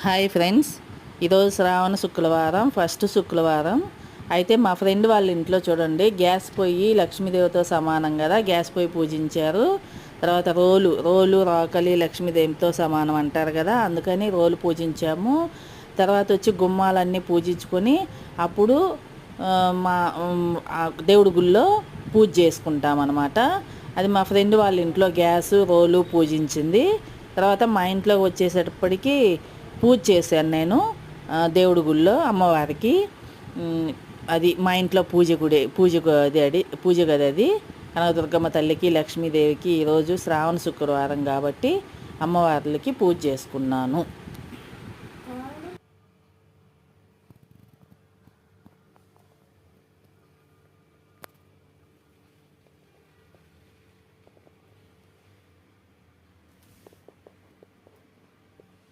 Hi friends, ఈరోజు శ్రావణ శుక్రవారం, first శుక్రవారం. అయితే మా ఫ్రెండ్ వాళ్ళ ఇంట్లో చూడండి, గ్యాస్ పొయ్యి లక్ష్మీదేవితో సమానం కదా, గ్యాస్ పొయ్యి పూజించారు. తర్వాత రోలు రాకలి లక్ష్మీదేవితో సమానం అంటారు కదా, అందుకని రోలు పూజించాము. తర్వాత వచ్చి గుమ్మాలన్నీ పూజించుకొని అప్పుడు మా దేవుడి గుళ్ళో పూజ చేసుకుంటాం అన్నమాట. అది మా ఫ్రెండ్ వాళ్ళ ఇంట్లో గ్యాసు రోలు పూజించింది. తర్వాత మా ఇంట్లోకి వచ్చేసేటప్పటికి పూజ చేశాను నేను దేవుడి గుళ్ళో అమ్మవారికి. అది మా ఇంట్లో పూజ గది అది. కనకదుర్గమ్మ తల్లికి లక్ష్మీదేవికి ఈరోజు శ్రావణ శుక్రవారం కాబట్టి అమ్మవార్లకి పూజ చేసుకున్నాను.